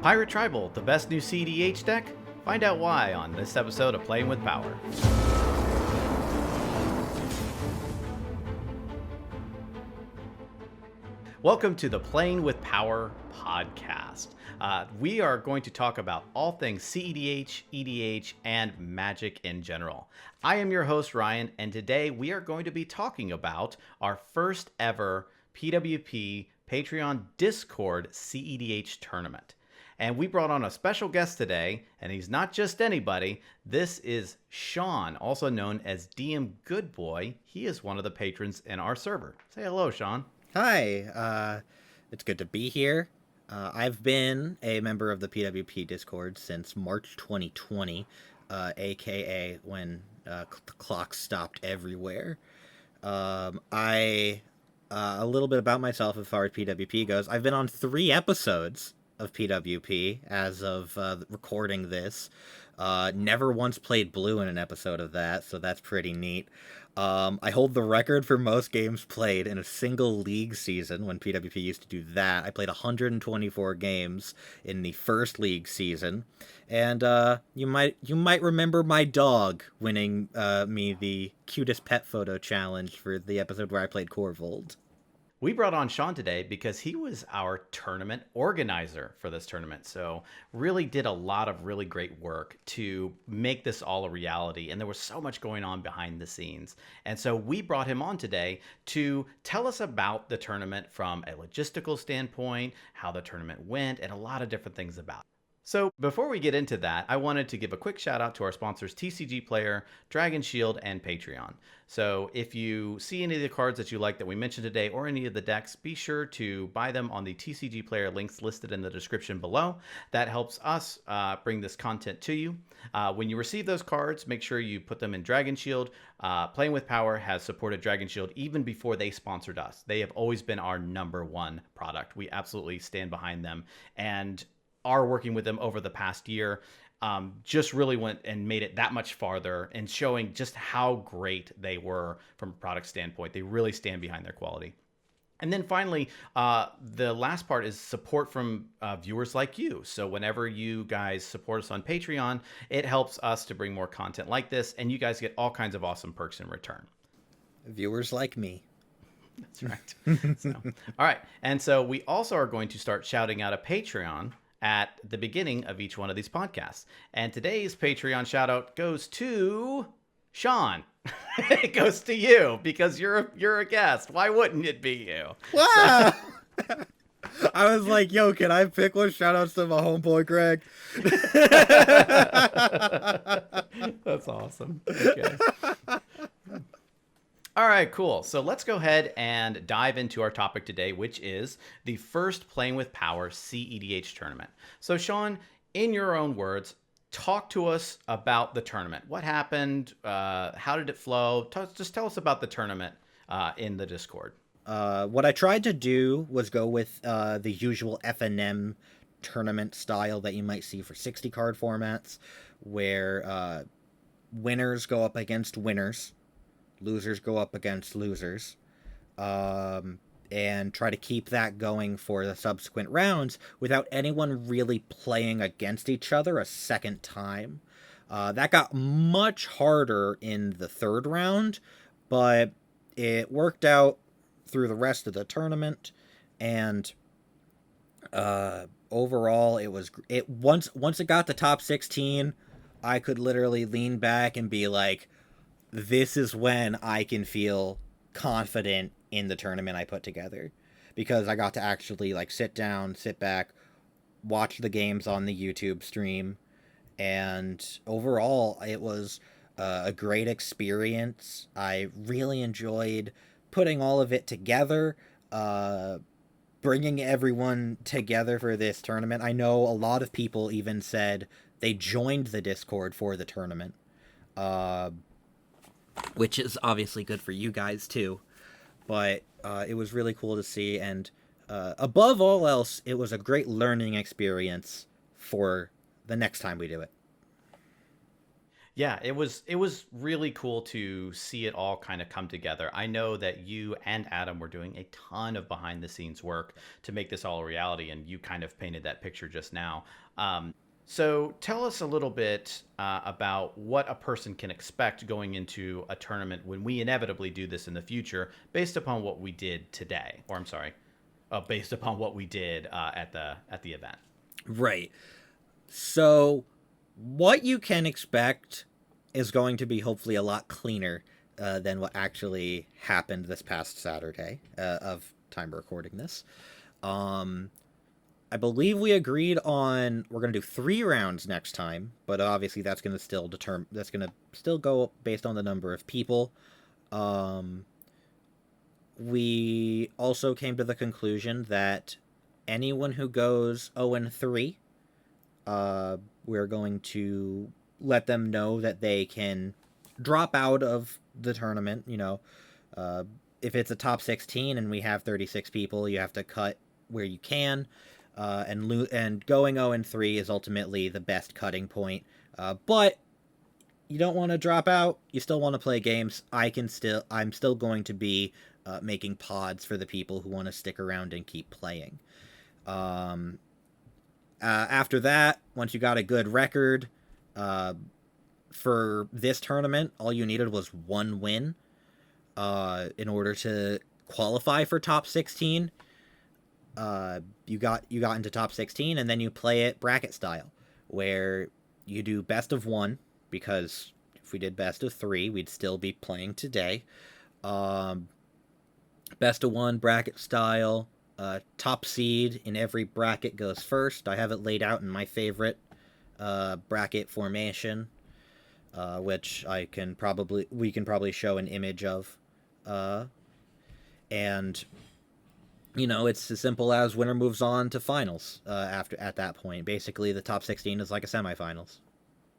Pirate Tribal, the best new CEDH deck? Find out why on this episode of Playing with Power. Welcome to the Playing with Power podcast. We are going to talk about all things CEDH, EDH, and Magic in general. I am your host, Ryan, and today we are going to be talking about our first ever PWP Patreon Discord CEDH tournament. And we brought on a special guest today, and he's not just anybody. This is Sean, also known as DM Goodboy. He is one of the patrons in our server. Say hello, Sean. Hi, it's good to be here. I've been a member of the PWP Discord since March 2020, aka when the clock stopped everywhere. A little bit about myself as far as PWP goes. I've been on 3 episodes of PWP as of recording this. Never once played blue in an episode of that, so that's pretty neat. I hold the record for most games played in a single league season when PWP used to do that. I played 124 games in the first league season, and you might remember my dog winning me the cutest pet photo challenge for the episode where I played Corvold. We brought on Sean today because he was our tournament organizer for this tournament. So really did a lot of really great work to make this all a reality. And there was so much going on behind the scenes. And so we brought him on today to tell us about the tournament from a logistical standpoint, how the tournament went, and a lot of different things about it. So before we get into that, I wanted to give a quick shout out to our sponsors, TCG Player, Dragon Shield, and Patreon. So if you see any of the cards that you like that we mentioned today or any of the decks, be sure to buy them on the TCG Player links listed in the description below. That helps us bring this content to you. When you receive those cards, make sure you put them in Dragon Shield. Playing with Power has supported Dragon Shield even before they sponsored us. They have always been our #1 product. We absolutely stand behind them and are working with them over the past year. Just really went and made it that much farther and showing just how great they were from a product standpoint. They really stand behind their quality. And then finally, the last part is support from viewers like you. So whenever you guys support us on Patreon, it helps us to bring more content like this, and you guys get all kinds of awesome perks in return. Viewers like me. That's right. All right. And so we also are going to start shouting out a Patreon at the beginning of each one of these podcasts. And today's Patreon shout out goes to Sean. It goes to you because you're a guest. Why wouldn't it be you? Wow. So... I was like, yo, can I pick one? Shout outs to my homeboy Greg. That's awesome. Okay. All right, cool. So let's go ahead and dive into our topic today, which is the first Playing with Power CEDH tournament. So Sean, in your own words, talk to us about the tournament. What happened? How did it flow? Just tell us about the tournament in the Discord. What I tried to do was go with the usual FNM tournament style that you might see for 60 card formats, where winners go up against winners. Losers go up against losers, and try to keep that going for the subsequent rounds without anyone really playing against each other a second time. That got much harder in the 3rd round, but it worked out through the rest of the tournament, and overall once it got to top 16, I could literally lean back and be like, this is when I can feel confident in the tournament I put together, because I got to actually sit back, watch the games on the YouTube stream, and overall it was a great experience. I really enjoyed putting all of it together, bringing everyone together for this tournament. I know a lot of people even said they joined the Discord for the tournament, which is obviously good for you guys too, but it was really cool to see, and above all else, it was a great learning experience for the next time we do it. Yeah, it was really cool to see it all kind of come together. I know that you and Adam were doing a ton of behind the scenes work to make this all a reality, and you kind of painted that picture just now. So tell us a little bit about what a person can expect going into a tournament when we inevitably do this in the future, based upon what we did today, or I'm sorry, based upon what we did at the event. Right. So, what you can expect is going to be hopefully a lot cleaner than what actually happened this past Saturday of time recording this. Um, I believe we agreed on we're going to do 3 rounds next time, but obviously that's going to still determine that's going to still go based on the number of people. Um, we also came to the conclusion that anyone who goes 0-3, we're going to let them know that they can drop out of the tournament. Uh, if it's a top 16 and we have 36 people, you have to cut where you can. And going 0-3 is ultimately the best cutting point. But you don't want to drop out. You still want to play games. I'm still going to be making pods for the people who want to stick around and keep playing. Um, After that, once you got a good record, for this tournament, all you needed was 1 win in order to qualify for top 16. You got into top 16, and then you play it bracket style, where you do best of 1, because if we did best of 3, we'd still be playing today. Um, Best of 1 bracket style. Top seed in every bracket goes first. I have it laid out in my favorite bracket formation, which we can probably show an image of. And it's as simple as winner moves on to finals. At that point, basically the top 16 is like a semifinals.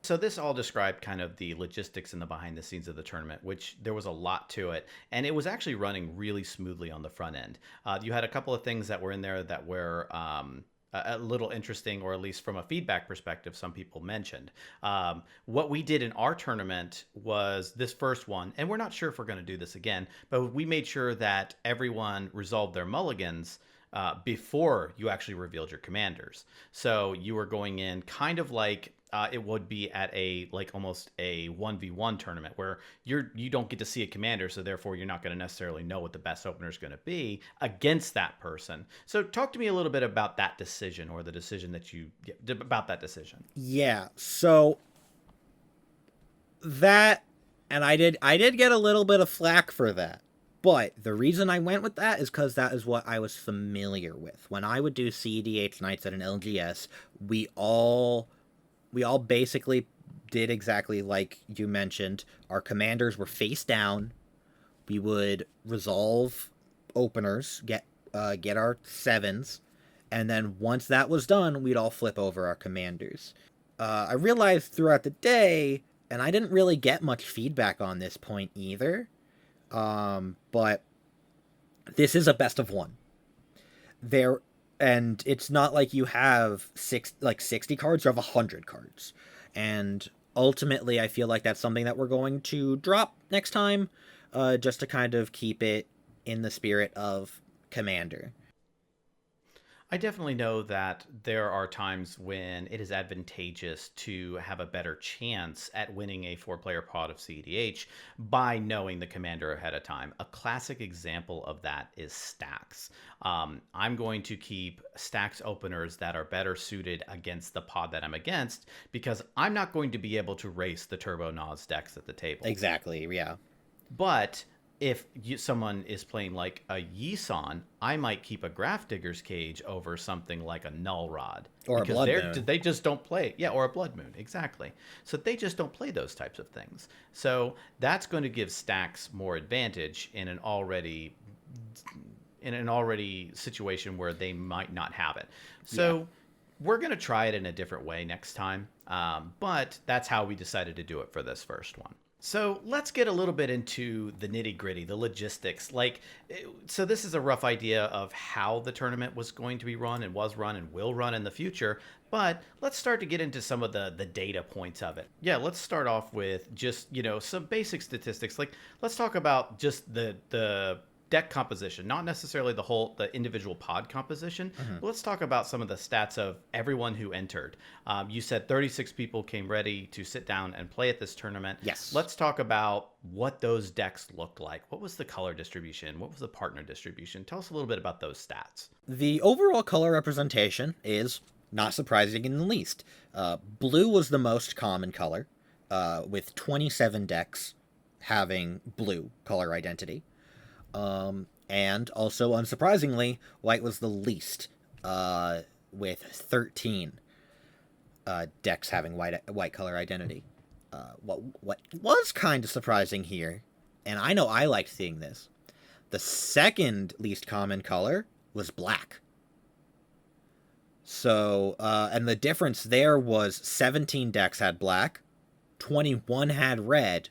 So this all described kind of the logistics and the behind the scenes of the tournament, which there was a lot to it, and it was actually running really smoothly on the front end. You had a couple of things that were in there that were a little interesting, or at least from a feedback perspective, some people mentioned. What we did in our tournament was this first one, and we're not sure if we're going to do this again, but we made sure that everyone resolved their mulligans before you actually revealed your commanders. So you were going in kind of like it would be at a like almost a 1v1 tournament where you don't get to see a commander, so therefore you're not going to necessarily know what the best opener is going to be against that person. So talk to me a little bit about that decision, or the decision that you about that decision. Yeah. So that, and I did get a little bit of flack for that. But the reason I went with that is because that is what I was familiar with. When I would do CEDH nights at an LGS, we all basically did exactly like you mentioned. Our commanders were face down. We would resolve openers, get our sevens, and then once that was done, we'd all flip over our commanders. I realized throughout the day, and I didn't really get much feedback on this point either. But this is a best of 1. There, and it's not like you have 60 cards. You have 100 cards, and ultimately, I feel like that's something that we're going to drop next time, just to kind of keep it in the spirit of Commander. I definitely know that there are times when it is advantageous to have a better chance at winning a 4-player pod of CEDH by knowing the commander ahead of time. A classic example of that is stacks. I'm going to keep stacks openers that are better suited against the pod that I'm against, because I'm not going to be able to race the Turbo Nas decks at the table. Exactly, yeah. But if someone is playing like a Yisan, I might keep a Grafdigger's Cage over something like a Null Rod. Or because a Blood Moon. They just don't play. Yeah, or a Blood Moon, exactly. So they just don't play those types of things. So that's going to give stacks more advantage in an already situation where they might not have it. So we're going to try it in a different way next time. But that's how we decided to do it for this first one. So let's get a little bit into the nitty gritty, the logistics. So this is a rough idea of how the tournament was going to be run and was run and will run in the future. But let's start to get into some of the data points of it. Yeah, let's start off with just some basic statistics. Like let's talk about just the deck composition, not necessarily the individual pod composition. Mhm. But let's talk about some of the stats of everyone who entered. You said 36 people came ready to sit down and play at this tournament. Yes. Let's talk about what those decks looked like. What was the color distribution? What was the partner distribution? Tell us a little bit about those stats. The overall color representation is not surprising in the least. Blue was the most common color, with 27 decks having blue color identity. And also, unsurprisingly, white was the least, with 13 decks having white color identity. What was kind of surprising here, and I know I liked seeing this, the second least common color was black. So, and the difference there was 17 decks had black, 21 had red,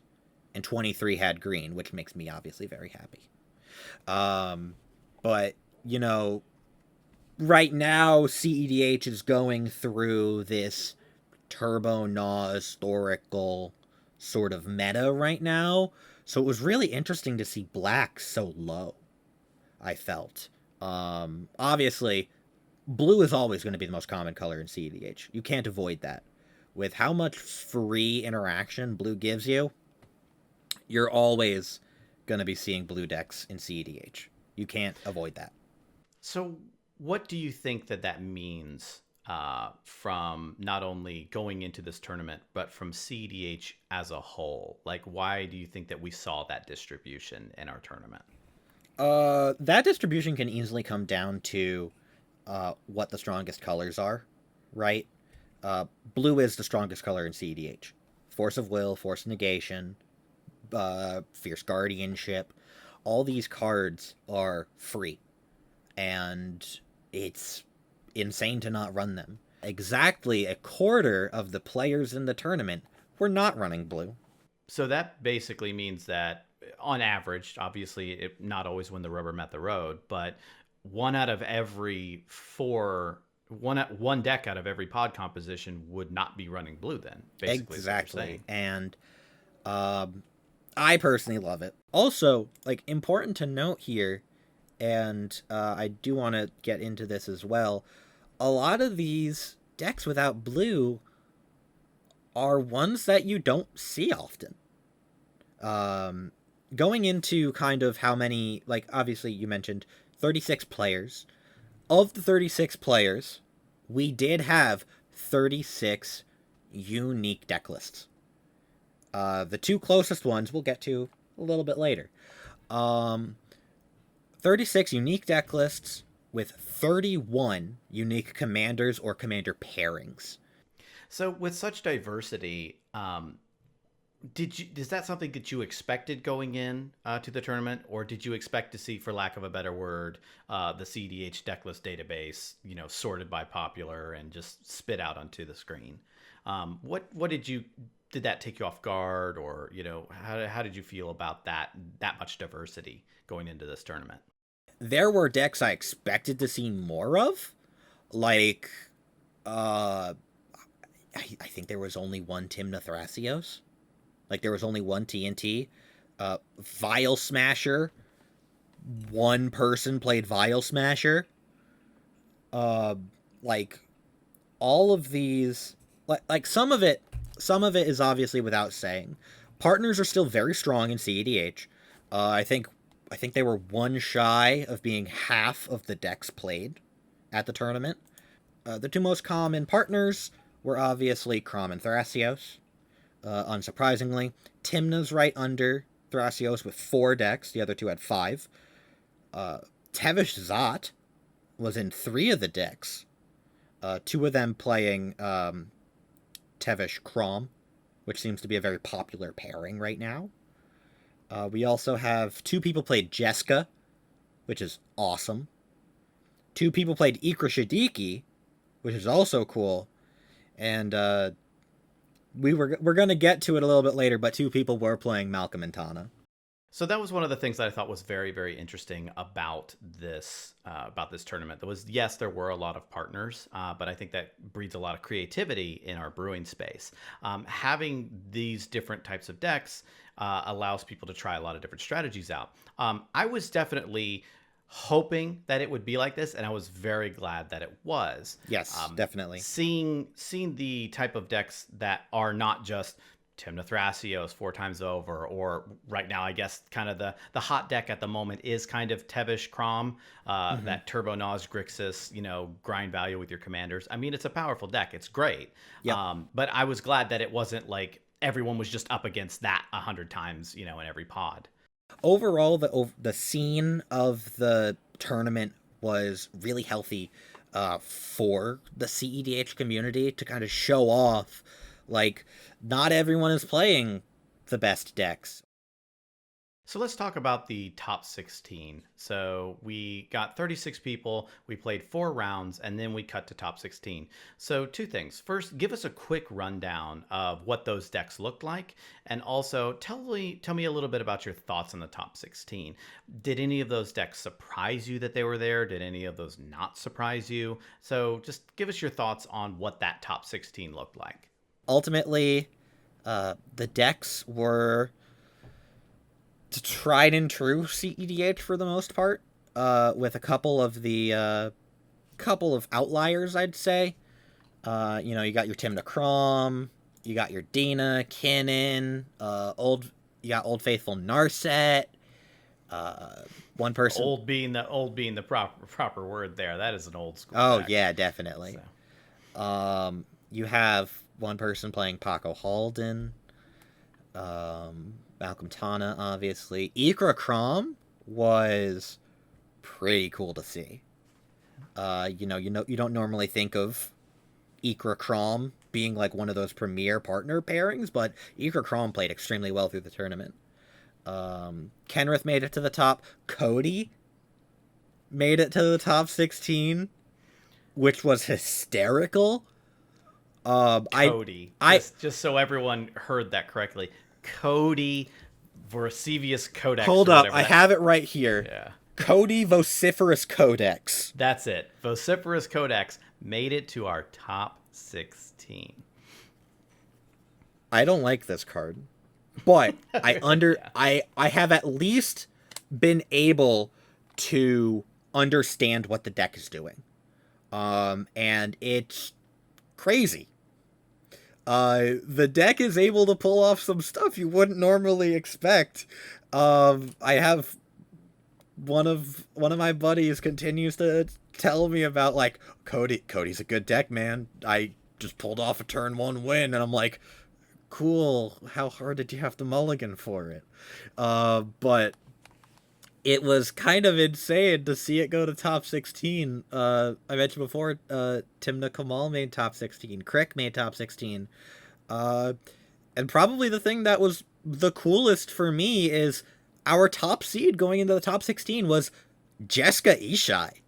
and 23 had green, which makes me obviously very happy. But, right now, CEDH is going through this turbo gnaw historical sort of meta right now. So it was really interesting to see black so low, I felt. Obviously, blue is always going to be the most common color in CEDH. You can't avoid that. With how much free interaction blue gives you, you're always going to be seeing blue decks in CEDH. You can't avoid that. So, what do you think that means from not only going into this tournament, but from CDH as a whole? Like, why do you think that we saw that distribution in our tournament? That distribution can easily come down to what the strongest colors are, right? Blue is the strongest color in CEDH. Force of Will, Force of Negation, Fierce Guardianship. All these cards are free, and it's insane to not run them. Exactly a quarter of the players in the tournament were not running blue. So that basically means that on average, obviously, not always when the rubber met the road, but one out of every one deck out of every pod composition would not be running blue. Then basically, Exactly, and I personally love it. Also, like, important to note here, and I do want to get into this as well. A lot of these decks without blue are ones that you don't see often. Going into kind of how many, like, obviously you mentioned 36 players. Of the 36 players, we did have 36 unique deck lists. The two closest ones we'll get to a little bit later. 36 unique deck lists with 31 unique commanders or commander pairings. So with such diversity, is that something that you expected going in to the tournament, or did you expect to see, for lack of a better word, the CDH decklist database, sorted by popular and just spit out onto the screen? What did that take you off guard, or how did you feel about that much diversity going into this tournament? There were decks I expected to see more of, like I think there was only one Tymna Thrasios. Like, there was only one TNT. Vial Smasher. One person played Vial Smasher. Like, all of these, like some of it is obviously without saying. Partners are still very strong in CEDH. I think they were one shy of being half of the decks played at the tournament. The two most common partners were obviously Crom and Thrasios. Unsurprisingly, Tymna's right under Thrasios with 4 decks. The other two had 5. Tevesh Zot was in 3 of the decks. 2 of them playing Tevesh Crom, which seems to be a very popular pairing right now. We also have 2 people played Jeska, which is awesome. 2 people played Ikra Shadiki, which is also cool. And we're gonna get to it a little bit later, but two people were playing Malcolm and Tana. So that was one of the things that I thought was very, very interesting about this tournament. There was, yes, there were a lot of partners, but I think that breeds a lot of creativity in our brewing space. Having these different types of decks allows people to try a lot of different strategies out. I was definitely hoping that it would be like this, and I was very glad that it was. Yes, definitely. Seeing the type of decks that are not just Timna Thrasios 4 times over, or right now, I guess kind of the hot deck at the moment is kind of Tevish Crom, that Turbo Nos Grixis, grind value with your commanders. I mean, it's a powerful deck. It's great. Yep. But I was glad that it wasn't like everyone was just up against that 100 times, in every pod. Overall, the scene of the tournament was really healthy for the CEDH community to kind of show off, like, not everyone is playing the best decks. So let's talk about the top 16. So we got 36 people, we played 4 rounds, and then we cut to top 16. So 2 things. First, give us a quick rundown of what those decks looked like, and also tell me a little bit about your thoughts on the top 16. Did any of those decks surprise you that they were there? Did any of those not surprise you? So just give us your thoughts on what that top 16 looked like. Ultimately, the decks were tried and true CEDH for the most part, with a couple of outliers, I'd say. You got your Timna Crom, you got your Dina, Kinnan, you got Old Faithful Narset. One person. Old being the proper word there. That is an old school. Oh deck. yeah, definitely. So. You have one person playing Paco Halden. Malcolm Tana, obviously. Ikra Crom was pretty cool to see. You don't normally think of Ikra Crom being like one of those premier partner pairings, but Ikra Crom played extremely well through the tournament. Kenrith made it to the top. Cody made it to the top 16, which was hysterical. Cody. Just so everyone heard that correctly. Cody Vociferous Codex. Hold up, I have it right here. Yeah. Cody Vociferous Codex. That's it. Vociferous Codex made it to our top 16. I don't like this card, but Yeah. I have at least been able to understand what the deck is doing. And it's crazy. The deck is able to pull off some stuff you wouldn't normally expect. I have one of my buddies continues to tell me about, like, Cody's a good deck, man. I just pulled off a turn 1 win, and I'm like, cool. How hard did you have to mulligan for it? But it was kind of insane to see it go to top 16. I mentioned before, Timna Kamal made top 16. Crick made top 16. And probably the thing that was the coolest for me is our top seed going into the top 16 was Jessica Ishai.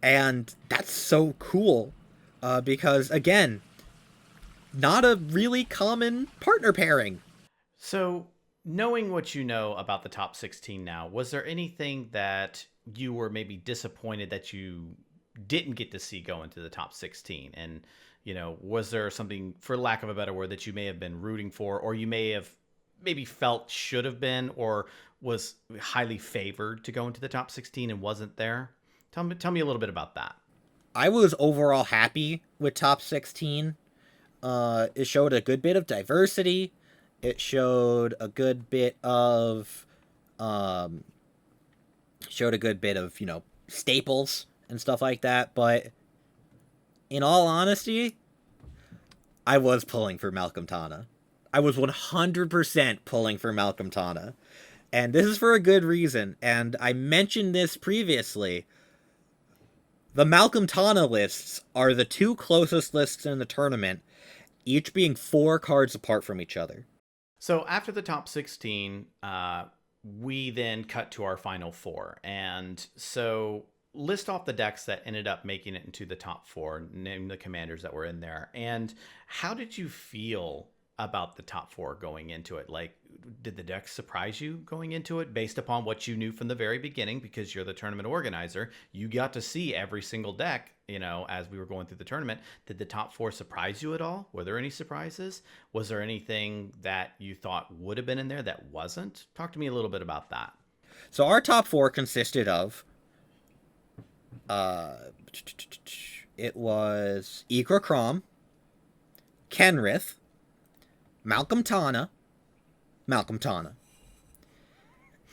And that's so cool. Because, again, not a really common partner pairing. So, knowing what you know about the top 16 now, was there anything that you were maybe disappointed that you didn't get to see go into the top 16? And, was there something, for lack of a better word, that you may have been rooting for, or you may have maybe felt should have been, or was highly favored to go into the top 16 and wasn't there? Tell me a little bit about that. I was overall happy with top 16. It showed a good bit of diversity. It showed a good bit of, staples and stuff like that. But in all honesty, I was pulling for Malcolm Tana. I was 100% pulling for Malcolm Tana. And this is for a good reason. And I mentioned this previously. The Malcolm Tana lists are the 2 closest lists in the tournament, each being 4 cards apart from each other. So after the top 16, we then cut to our final 4. And so list off the decks that ended up making it into the top four, name the commanders that were in there. And how did you feel about the top four going into it? Like, did the deck surprise you going into it based upon what you knew from the very beginning? Because you're the tournament organizer, you got to see every single deck, as we were going through the tournament. Did the top four surprise you at all? Were there any surprises? Was there anything that you thought would have been in there that wasn't? Talk to me a little bit about that. So our top four consisted of it was Ikra Krom, Kenrith, Malcolm Tana,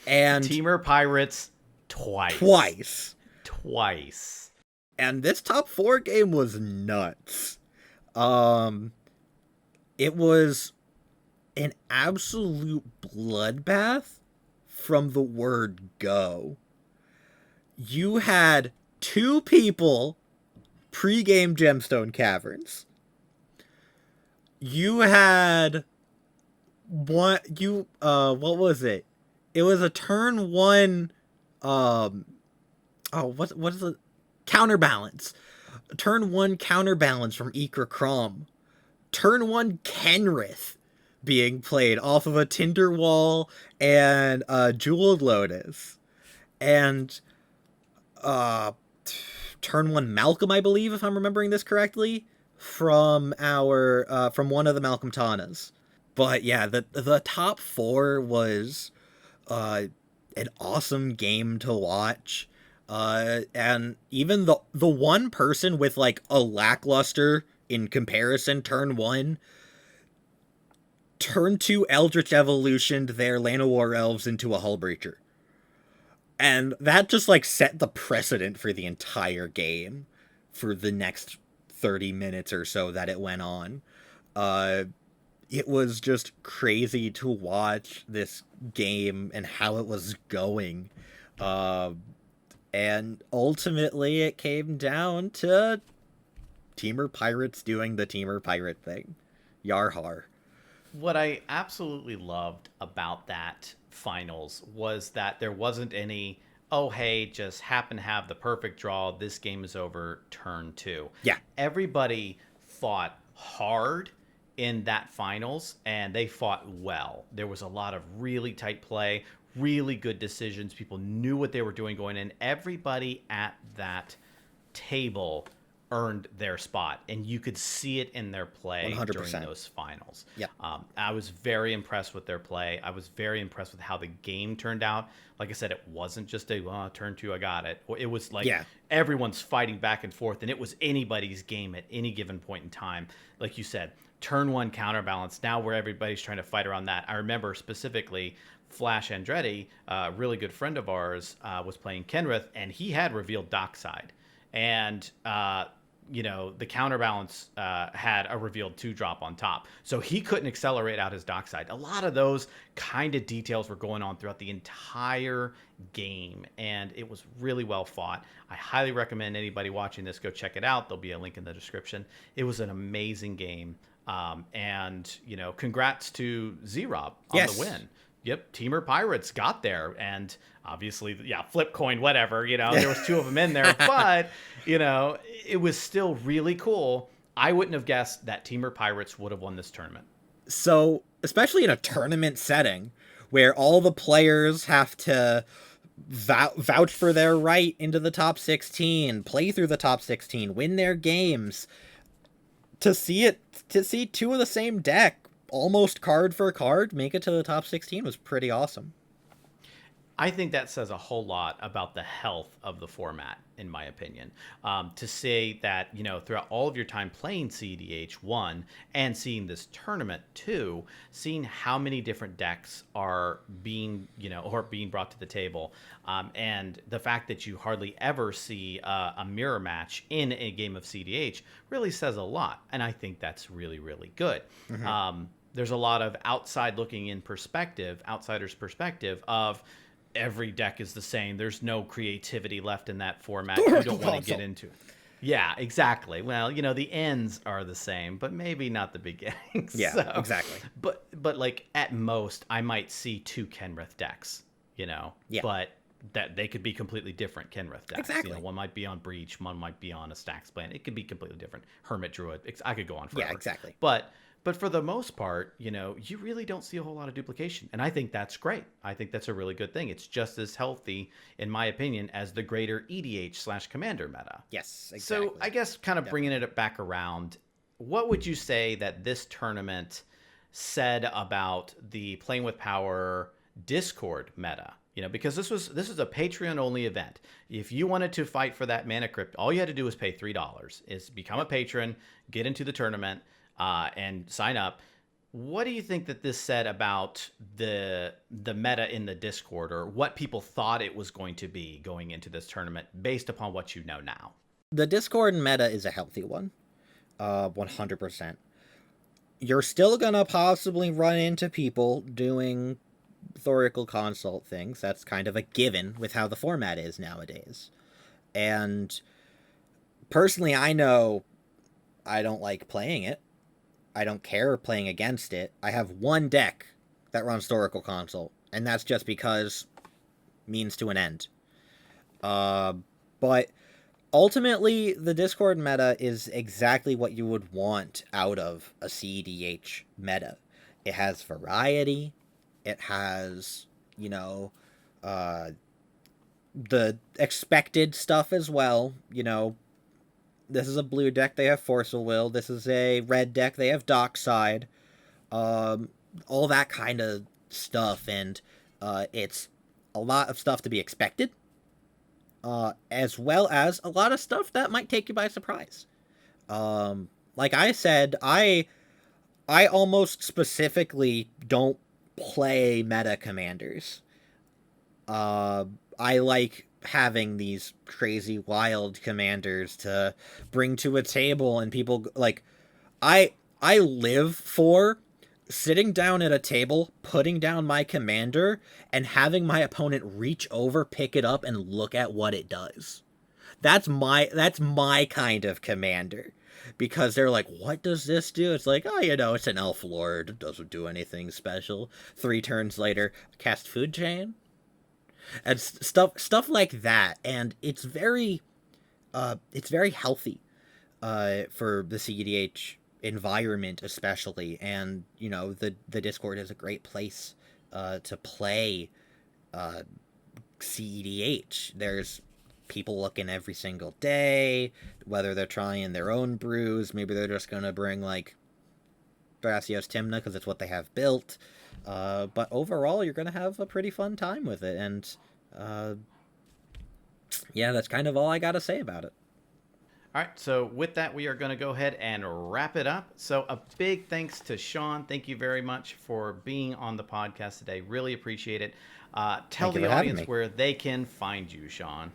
and Teamer Pirates twice. And this top four game was nuts. It was an absolute bloodbath from the word go. You had two people pre-game Gemstone Caverns. You had one, what was it? It was a turn one, what is it? Counterbalance. Turn one counterbalance from Ikra Krom. Turn one Kenrith being played off of a Tinderwall and Jeweled Lotus. And turn one Malcolm, I believe, if I'm remembering this correctly, from one of the Malcolm Tanas. But yeah, the top four was an awesome game to watch. And even the one person with like a lackluster in comparison turn one, turn two Eldritch Evolutioned their Llanowar Elves into a Hull Breacher. And that just like set the precedent for the entire game for the next 30 minutes or so that it went on. It was just crazy to watch this game and how it was going. And ultimately it came down to Teamer Pirates doing the Teamer Pirate thing. Yarhar. What I absolutely loved about that finals was that there wasn't any, oh, hey, just happen to have the perfect draw, this game is over, turn two. Yeah. Everybody fought hard in that finals, and they fought well. There was a lot of really tight play, really good decisions. People knew what they were doing going in. Everybody at that table earned their spot, and you could see it in their play 100%. during those finals. Yeah. I was very impressed with their play. I was very impressed with how the game turned out. Like I said, it wasn't just a turn two, I got it. It was like everyone's fighting back and forth, and it was anybody's game at any given point in time. Like you said, turn one counterbalance, now where everybody's trying to fight around that. I remember specifically Flash Andretti, a really good friend of ours, was playing Kenrith, and he had revealed Dockside. And the counterbalance had a revealed 2-drop on top. So he couldn't accelerate out his Dockside. A lot of those kind of details were going on throughout the entire game, and it was really well fought. I highly recommend anybody watching this go check it out. There'll be a link in the description. It was an amazing game. And congrats to Z-Rob on the win. Yep, Teamer Pirates got there, and obviously, flip coin, whatever, there was two of them in there, but, it was still really cool. I wouldn't have guessed that Teamer Pirates would have won this tournament. So, especially in a tournament setting, where all the players have to vouch for their right into the top 16, play through the top 16, win their games, to see two of the same deck almost card for card make it to the top 16 was pretty awesome. I think that says a whole lot about the health of the format, in my opinion. To say that, throughout all of your time playing CEDH 1 and seeing this tournament 2, seeing how many different decks are being brought to the table, and the fact that you hardly ever see a mirror match in a game of CEDH really says a lot. And I think that's really, really good. Mm-hmm. There's a lot of outsiders' perspective of every deck is the same. There's no creativity left in that format. You don't want to get into it. Yeah, exactly. Well, the ends are the same, but maybe not the beginnings. Yeah, so, exactly. But like at most, I might see two Kenrith decks, Yeah. But that they could be completely different Kenrith decks. Exactly. One might be on Breach, one might be on a Stax plan. It could be completely different. Hermit Druid. I could go on forever. Yeah, exactly. But for the most part, you really don't see a whole lot of duplication. And I think that's great. I think that's a really good thing. It's just as healthy, in my opinion, as the greater EDH/Commander meta. Yes, exactly. So I guess kind of bringing it back around, what would you say that this tournament said about the Playing with Power Discord meta? Because this was a Patreon only event. If you wanted to fight for that mana crypt, all you had to do was pay $3. Is become a patron, get into the tournament, and sign up. What do you think that this said about the meta in the Discord, or what people thought it was going to be going into this tournament based upon what you know now? The Discord meta is a healthy one, 100%. You're still gonna possibly run into people doing Thorical Consult things. That's kind of a given with how the format is nowadays. And personally, I know I don't like playing it. I don't care playing against it. I have one deck that runs Thorical Consult, and that's just because means to an end. But ultimately, the Discord meta is exactly what you would want out of a CEDH meta. It has variety. It has, the expected stuff as well. This is a blue deck, they have Force of Will. This is a red deck, they have Dockside. All that kind of stuff, and it's a lot of stuff to be expected, as well as a lot of stuff that might take you by surprise. Like I said, I almost specifically don't play meta commanders. I like having these crazy wild commanders to bring to a table, and people like I live for sitting down at a table, putting down my commander, and having my opponent reach over, pick it up, and look at what it does. That's my kind of commander. Because they're like, what does this do? It's like, it's an elf lord. It doesn't do anything special. 3 turns later, cast Food Chain. And stuff like that. And it's very healthy for the CEDH environment especially. And, the Discord is a great place to play CEDH. There's people looking every single day, whether they're trying their own brews, maybe they're just gonna bring like Thrasios Timna because it's what they have built, but overall you're gonna have a pretty fun time with it. And that's kind of all I gotta say about it. All right, so with that, we are going to go ahead and wrap it up. So a big thanks to Sean. Thank you very much for being on the podcast today. Really appreciate it. Tell the audience where they can find you, Sean.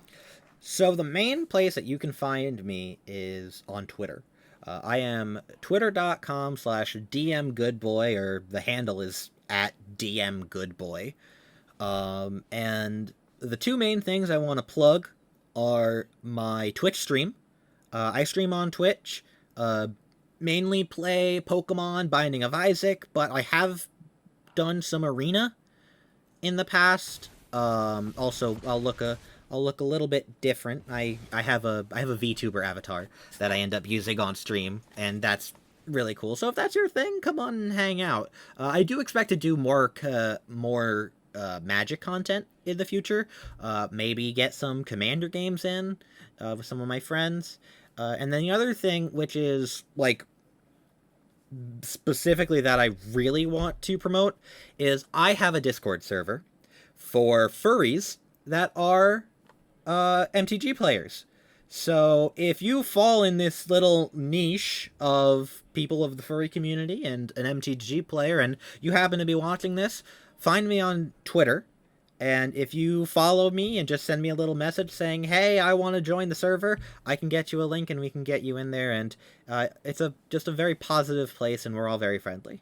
So the main place that you can find me is on Twitter. I am twitter.com/DMGoodboy, or the handle is @DMGoodboy. And the 2 main things I want to plug are my Twitch stream. I stream on Twitch, mainly play Pokemon Binding of Isaac, but I have done some Arena in the past. Also, I'll look a little bit different. I have a VTuber avatar that I end up using on stream, and that's really cool. So if that's your thing, come on and hang out. I do expect to do more Magic content in the future. Maybe get some Commander games in with some of my friends. And then the other thing, which is like specifically that I really want to promote, is I have a Discord server for furries that are MTG players. So if you fall in this little niche of people of the furry community and an MTG player, and you happen to be watching this, find me on Twitter. And if you follow me and just send me a little message saying, hey, I want to join the server, I can get you a link and we can get you in there. And it's just a very positive place, and we're all very friendly.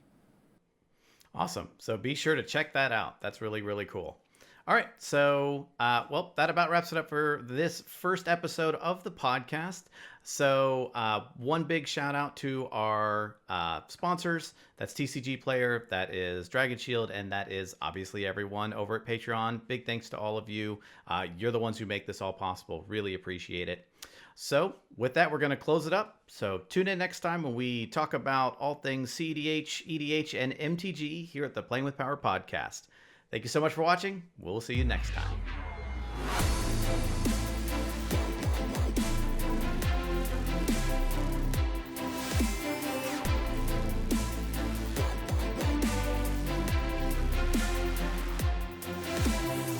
Awesome. So be sure to check that out. That's really, really cool. All right. So, well, that about wraps it up for this first episode of the podcast. So, one big shout out to our sponsors. That's TCG Player, that is Dragon Shield, and that is obviously everyone over at Patreon. Big thanks to all of you. You're the ones who make this all possible. Really appreciate it. So, with that, we're going to close it up. So, tune in next time when we talk about all things CEDH, EDH, and MTG here at the Playing with Power podcast. Thank you so much for watching. We'll see you next time.